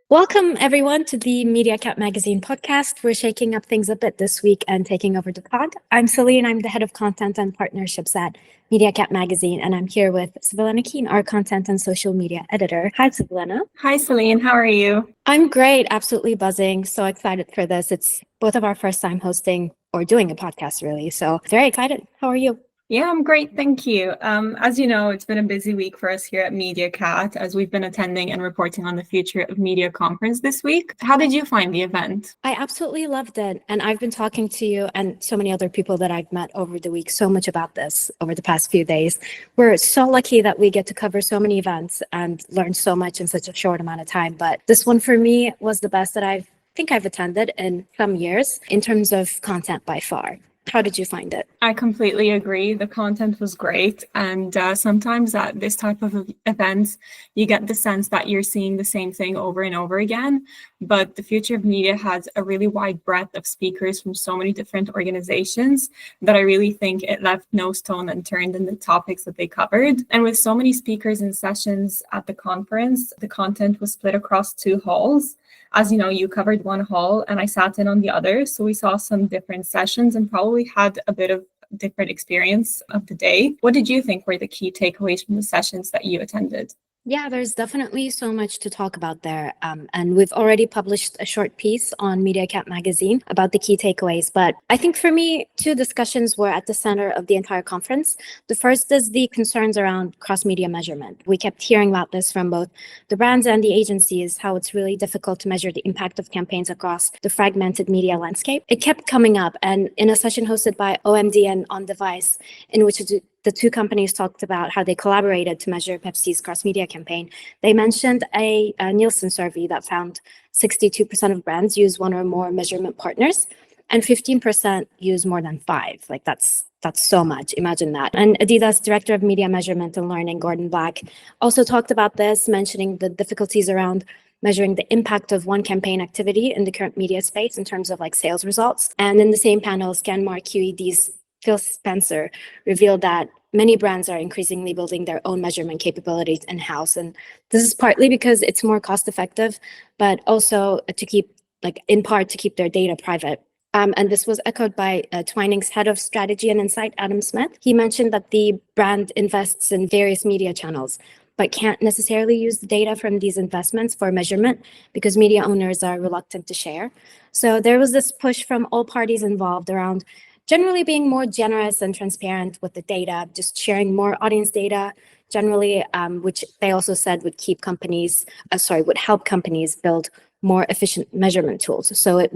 Welcome, everyone, to the Media Cat Magazine podcast. We're shaking up things a bit this week and taking over the pod. I'm Selin. I'm the head of content and partnerships at Media Cat Magazine, and I'm here with Svilena, our content and social media editor. Hi, Svilena. Hi, Selene. How are you? I'm great, absolutely buzzing. So excited for this. It's both of our first time hosting or doing a podcast, really. So very excited. How are you? Yeah, I'm great. Thank you. As you know, it's been a busy week for us here at Media Cat as we've been attending and reporting on the Future of Media conference this week. How did you find the event? I absolutely loved it. And I've been talking to you and so many other people that I've met over the week so much about this over the past few days. We're so lucky that we get to cover so many events and learn so much in such a short amount of time. But this one for me was the best that I think I've attended in some years in terms of content by far. How did you find it? I completely agree. The content was great. And sometimes at this type of events, you get the sense that you're seeing the same thing over and over again. But the Future of Media has a really wide breadth of speakers from so many different organizations that I really think it left no stone unturned in the topics that they covered. And with so many speakers and sessions at the conference, the content was split across two halls. As you know, you covered one hall and I sat in on the other. So we saw some different sessions and probably had a bit of different experience of the day. What did you think were the key takeaways from the sessions that you attended? Yeah, there's definitely so much to talk about there. And we've already published a short piece on Media Cat Magazine about the key takeaways. But I think for me, two discussions were at the center of the entire conference. The first is the concerns around cross-media measurement. We kept hearing about this from both the brands and the agencies, how it's really difficult to measure the impact of campaigns across the fragmented media landscape. It kept coming up. And in a session hosted by OMD and On Device, in which the two companies talked about how they collaborated to measure Pepsi's cross-media campaign. They mentioned a Nielsen survey that found 62% of brands use one or more measurement partners, and 15% use more than five. Like that's so much. Imagine that. And Adidas Director of Media Measurement and Learning, Gordon Black, also talked about this, mentioning the difficulties around measuring the impact of one campaign activity in the current media space in terms of like sales results. And in the same panel, Scanmar QED's Phil Spencer revealed that many brands are increasingly building their own measurement capabilities in-house. And this is partly because it's more cost effective, but also to keep, like in part, to keep their data private. And this was echoed by Twining's head of strategy and insight, Adam Smith. He mentioned that the brand invests in various media channels, but can't necessarily use the data from these investments for measurement because media owners are reluctant to share. So there was this push from all parties involved around generally being more generous and transparent with the data, just sharing more audience data generally, which they also said would keep companies, would help companies build more efficient measurement tools. So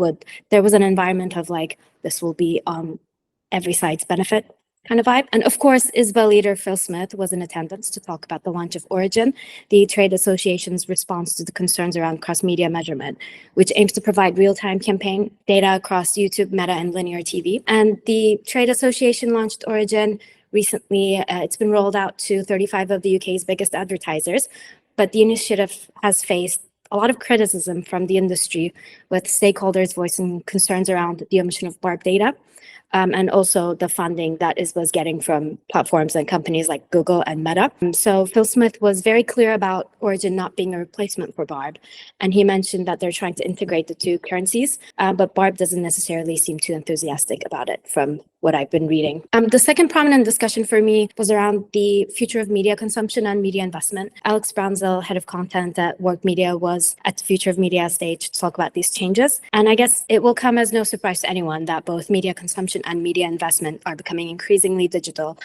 there was an environment of like, this will be on every side's benefit kind of vibe. And of course, ISBA leader Phil Smith was in attendance to talk about the launch of Origin, the trade association's response to the concerns around cross-media measurement, which aims to provide real-time campaign data across YouTube, Meta, and linear TV. And the trade association launched Origin recently. It's been rolled out to 35 of the UK's biggest advertisers, but the initiative has faced a lot of criticism from the industry, with stakeholders voicing concerns around the omission of BARB data. And also the funding that was getting from platforms and companies like Google and Meta. So Phil Smith was very clear about Origin not being a replacement for BARB. And he mentioned that they're trying to integrate the two currencies, but BARB doesn't necessarily seem too enthusiastic about it from what I've been reading. The second prominent discussion for me was around the future of media consumption and media investment. Alex Brownsill, head of content at Work Media, was at the Future of Media stage to talk about these changes. And I guess it will come as no surprise to anyone that both media consumption and media investment are becoming increasingly digital.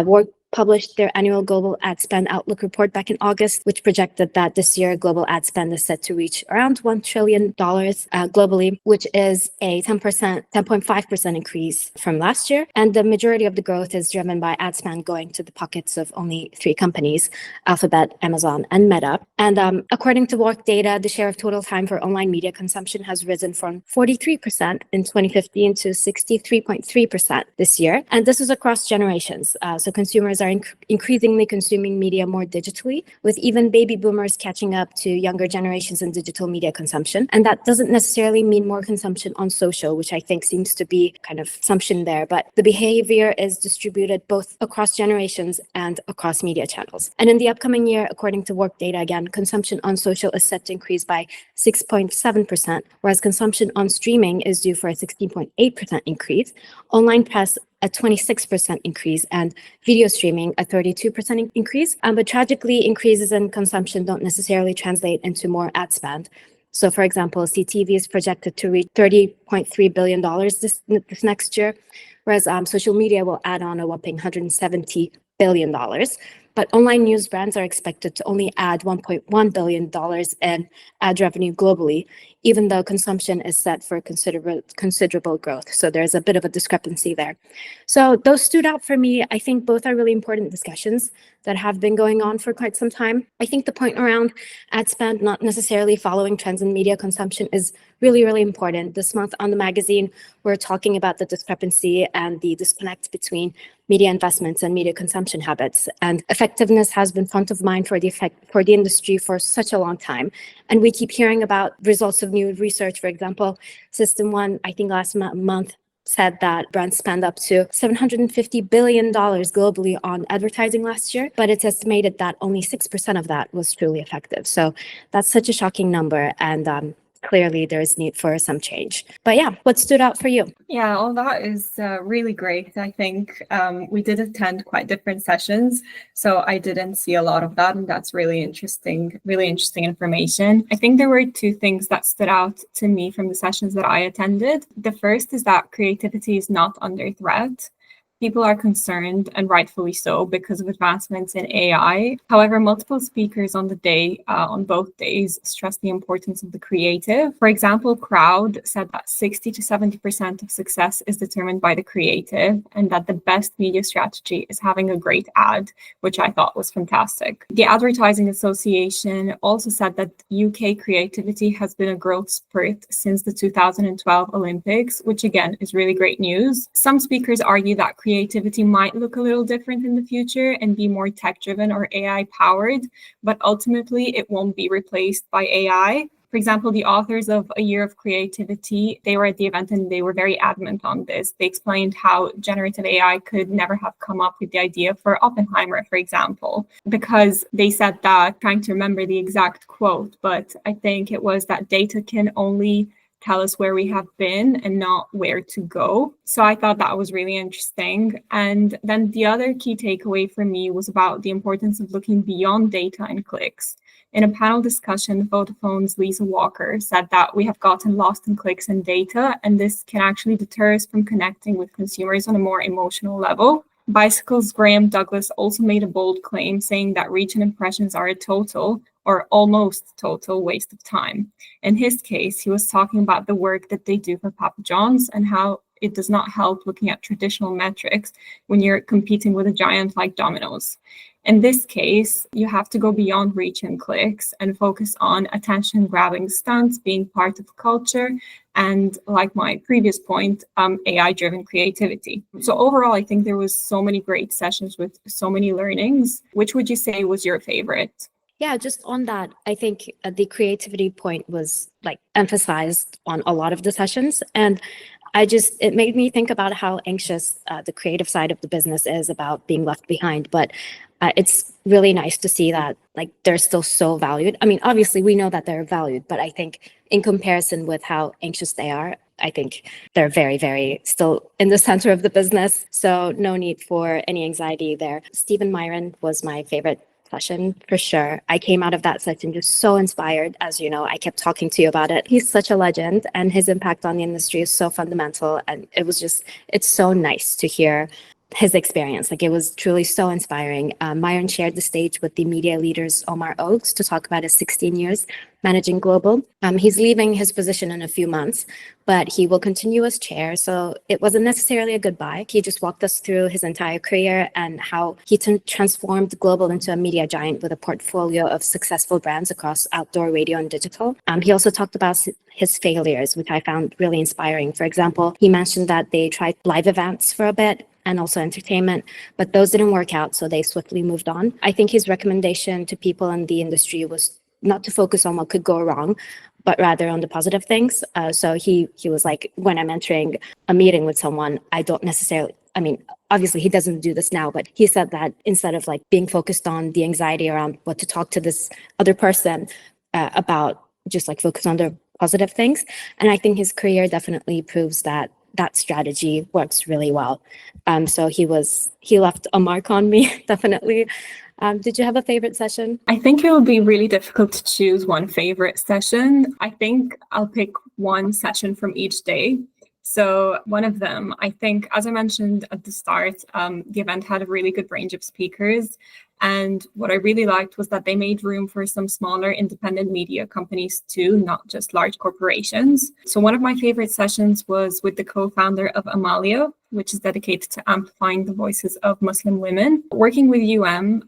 Work published their annual global ad spend outlook report back in August, which projected that this year global ad spend is set to reach around $1 trillion globally, which is a 10.5% increase from last year. And the majority of the growth is driven by ad spend going to the pockets of only three companies, Alphabet, Amazon, and Meta. And according to Work data, the share of total time for online media consumption has risen from 43% in 2015 to 63.3% this year. And this is across generations. So consumers are are increasingly consuming media more digitally, with even baby boomers catching up to younger generations in digital media consumption. And that doesn't necessarily mean more consumption on social, which I think seems to be kind of assumption there, but the behavior is distributed both across generations and across media channels. And in the upcoming year, according to work data again, consumption on social is set to increase by 6.7%, whereas consumption on streaming is due for a 16.8% increase, online press a 26% increase, and video streaming a 32% increase. But tragically, increases in consumption don't necessarily translate into more ad spend. So, for example, CTV is projected to reach $30.3 billion this next year, whereas social media will add on a whopping $170 billion. But online news brands are expected to only add $1.1 billion in ad revenue globally, even though consumption is set for considerable growth. So there's a bit of a discrepancy there. So those stood out for me. I think both are really important discussions that have been going on for quite some time. I think the point around ad spend not necessarily following trends in media consumption is really, really important. This month on the magazine, we're talking about the discrepancy and the disconnect between media investments and media consumption habits. And effectiveness has been front of mind for the industry for such a long time. And we keep hearing about results of new research. For example, System One, I think last month, said that brands spent up to $750 billion globally on advertising last year, but it's estimated that only 6% of that was truly effective. So that's such a shocking number, and clearly there's need for some change. But yeah, what stood out for you? Yeah, all that is really great. I think we did attend quite different sessions, so I didn't see a lot of that, and that's really interesting information. I think there were two things that stood out to me from the sessions that I attended. The first is that creativity is not under threat. People are concerned, and rightfully so, because of advancements in AI. However, multiple speakers on both days stressed the importance of the creative. For example, Crowd said that 60 to 70% of success is determined by the creative, and that the best media strategy is having a great ad, which I thought was fantastic. The Advertising Association also said that UK creativity has been a growth spurt since the 2012 Olympics, which again is really great news. Some speakers argue that creativity might look a little different in the future and be more tech-driven or AI-powered, but ultimately it won't be replaced by AI. For example, the authors of A Year of Creativity, they were at the event and they were very adamant on this. They explained how generative AI could never have come up with the idea for Oppenheimer, for example, because they said that, trying to remember the exact quote, but I think it was that data can only tell us where we have been and not where to go. So I thought that was really interesting. And then the other key takeaway for me was about the importance of looking beyond data and clicks. In a panel discussion, Vodafone's Lisa Walker said that we have gotten lost in clicks and data, and this can actually deter us from connecting with consumers on a more emotional level. Bicycle's Graham Douglas also made a bold claim, saying that reach and impressions are a total or almost total waste of time. In his case, he was talking about the work that they do for Papa John's and how it does not help looking at traditional metrics when you're competing with a giant like Domino's. In this case, you have to go beyond reach and clicks and focus on attention-grabbing stunts being part of culture and, like my previous point, AI-driven creativity. So overall, I think there was so many great sessions with so many learnings. Which would you say was your favorite? Yeah, just on that, I think the creativity point was like emphasized on a lot of the sessions. And it made me think about how anxious the creative side of the business is about being left behind. But it's really nice to see that like they're still so valued. I mean, obviously we know that they're valued, but I think in comparison with how anxious they are, I think they're very, very still in the center of the business. So no need for any anxiety there. Stephen Myron was my favorite session for sure. I came out of that session just so inspired. As you know, I kept talking to you about it. He's such a legend and his impact on the industry is so fundamental. And it's so nice to hear his experience. Like it was truly so inspiring. Myron shared the stage with the media leaders Omar Oakes to talk about his 16 years managing global. He's leaving his position in a few months, but he will continue as chair. So it wasn't necessarily a goodbye. He just walked us through his entire career and how he transformed global into a media giant with a portfolio of successful brands across outdoor, radio, and digital. He also talked about his failures, which I found really inspiring. For example, he mentioned that they tried live events for a bit, and also entertainment, but those didn't work out, so they swiftly moved on. I think his recommendation to people in the industry was not to focus on what could go wrong, but rather on the positive things. So he was like, when I'm entering a meeting with someone, I don't necessarily, I mean, obviously he doesn't do this now, but he said that instead of like being focused on the anxiety around what to talk to this other person about, just like focus on the positive things. And I think his career definitely proves that that strategy works really well. So he left a mark on me, definitely. Did you have a favorite session? I think it would be really difficult to choose one favorite session. I think I'll pick one session from each day. So one of them, I think, as I mentioned at the start, the event had a really good range of speakers. And what I really liked was that they made room for some smaller independent media companies too, not just large corporations. So one of my favorite sessions was with the co-founder of Amalia, which is dedicated to amplifying the voices of Muslim women. Working with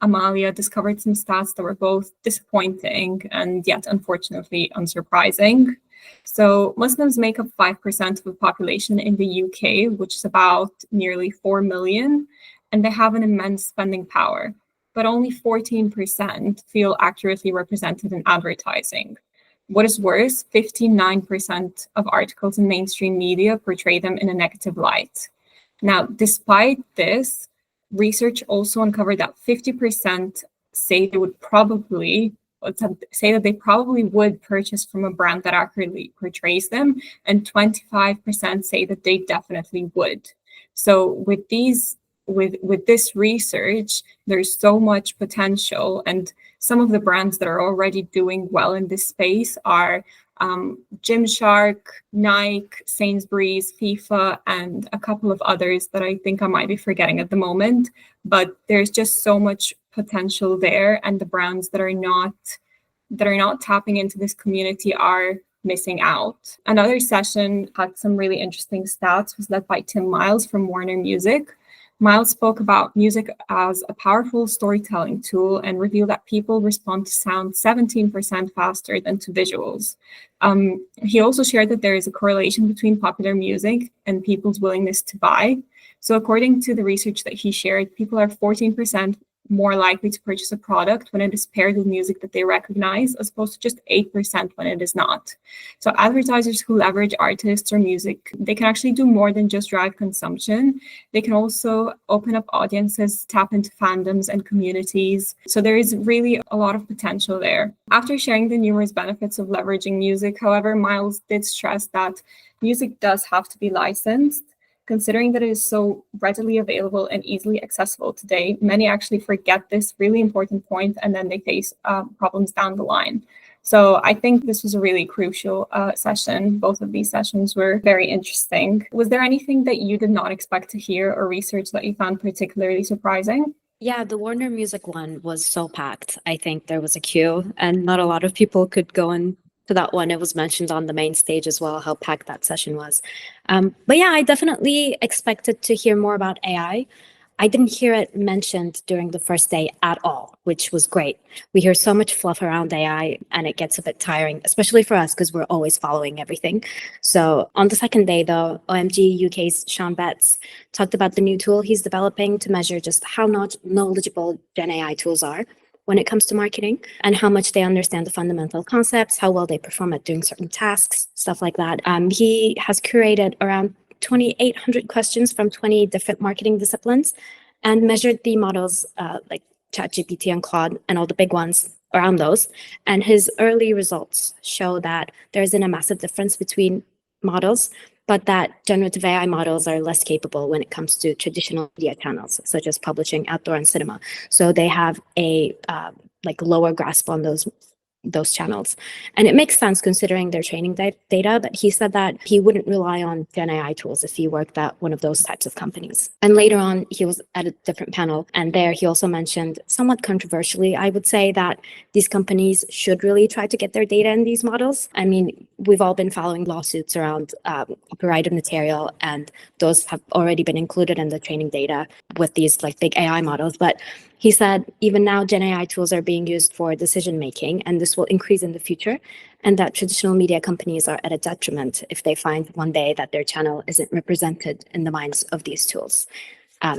Amalia discovered some stats that were both disappointing and yet unfortunately unsurprising. So Muslims make up 5% of the population in the UK, which is about nearly 4 million, and they have an immense spending power. But only 14% feel accurately represented in advertising. What is worse, 59% of articles in mainstream media portray them in a negative light. Now, despite this, research also uncovered that 50% say they would probably would purchase from a brand that accurately portrays them, and 25% say that they definitely would. So with this research, there's so much potential, and some of the brands that are already doing well in this space are Gymshark, Nike, Sainsbury's, FIFA, and a couple of others that I think I might be forgetting at the moment. But there's just so much potential there, and the brands that are not tapping into this community are missing out. Another session had some really interesting stats, was led by Tim Miles from Warner Music. Miles spoke about music as a powerful storytelling tool and revealed that people respond to sound 17% faster than to visuals. He also shared that there is a correlation between popular music and people's willingness to buy. So according to the research that he shared, people are 14% more likely to purchase a product when it is paired with music that they recognize, as opposed to just 8% when it is not. So advertisers who leverage artists or music, they can actually do more than just drive consumption. They can also open up audiences, tap into fandoms and communities. So there is really a lot of potential there. After sharing the numerous benefits of leveraging music, however, Miles did stress that music does have to be licensed. Considering that it is so readily available and easily accessible today, many actually forget this really important point, and then they face problems down the line. So I think this was a really crucial session. Both of these sessions were very interesting. Was there anything that you did not expect to hear or research that you found particularly surprising? Yeah, the Warner Music one was so packed. I think there was a queue, and not a lot of people could go in to that one. It was mentioned on the main stage as well, how packed that session was. But yeah, I definitely expected to hear more about AI. I didn't hear it mentioned during the first day at all, which was great. We hear so much fluff around AI, and it gets a bit tiring, especially for us because we're always following everything. So on the second day, though, OMG UK's Sean Betts talked about the new tool he's developing to measure just how not knowledgeable Gen AI tools are when it comes to marketing, and how much they understand the fundamental concepts, how well they perform at doing certain tasks, stuff like that. He has curated around 2,800 questions from 20 different marketing disciplines and measured the models like ChatGPT and Claude and all the big ones around those. And his early results show that there isn't a massive difference between models, but that generative AI models are less capable when it comes to traditional media channels, such as publishing, outdoor, and cinema. So they have a lower grasp on those channels. And it makes sense considering their training data, but he said that he wouldn't rely on Gen AI tools if he worked at one of those types of companies. And later on, he was at a different panel, and there he also mentioned, somewhat controversially, I would say, that these companies should really try to get their data in these models. I mean, we've all been following lawsuits around copyrighted material, and those have already been included in the training data with these like big AI models. But he said, even now, Gen AI tools are being used for decision making, and this will increase in the future, and that traditional media companies are at a detriment if they find one day that their channel isn't represented in the minds of these tools.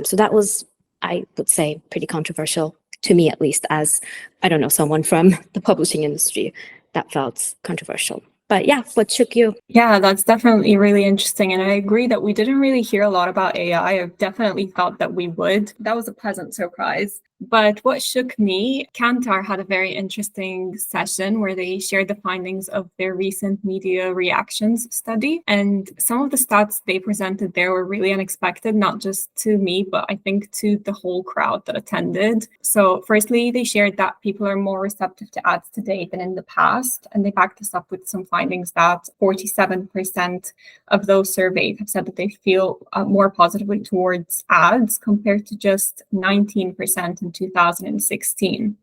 So that was, I would say, pretty controversial to me, at least, as, I don't know, someone from the publishing industry. That felt controversial. But yeah, what shook you? Yeah, that's definitely really interesting. And I agree that we didn't really hear a lot about AI. I definitely thought that we would. That was a pleasant surprise. But what shook me, Kantar had a very interesting session where they shared the findings of their recent media reactions study. And some of the stats they presented there were really unexpected, not just to me, but I think to the whole crowd that attended. So, firstly, they shared that people are more receptive to ads today than in the past. And they backed this up with some findings that 47% of those surveyed have said that they feel more positively towards ads compared to just 19% in 2016.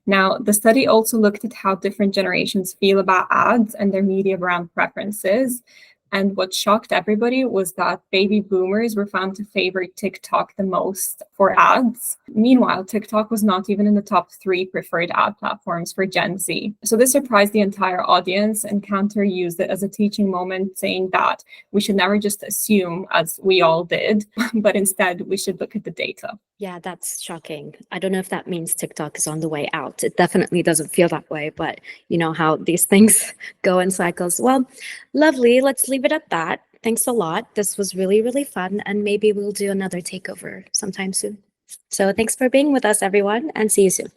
Now, the study also looked at how different generations feel about ads and their media brand preferences. And what shocked everybody was that baby boomers were found to favor TikTok the most for ads. Meanwhile, TikTok was not even in the top 3 preferred ad platforms for Gen Z. So this surprised the entire audience, and Cantor used it as a teaching moment, saying that we should never just assume, as we all did, but instead we should look at the data. Yeah, that's shocking. I don't know if that means TikTok is on the way out. It definitely doesn't feel that way, but you know how these things go in cycles. Well, lovely. Let's leave it at that. Thanks a lot. This was really, really fun, and maybe we'll do another takeover sometime soon. So thanks for being with us, everyone, and see you soon.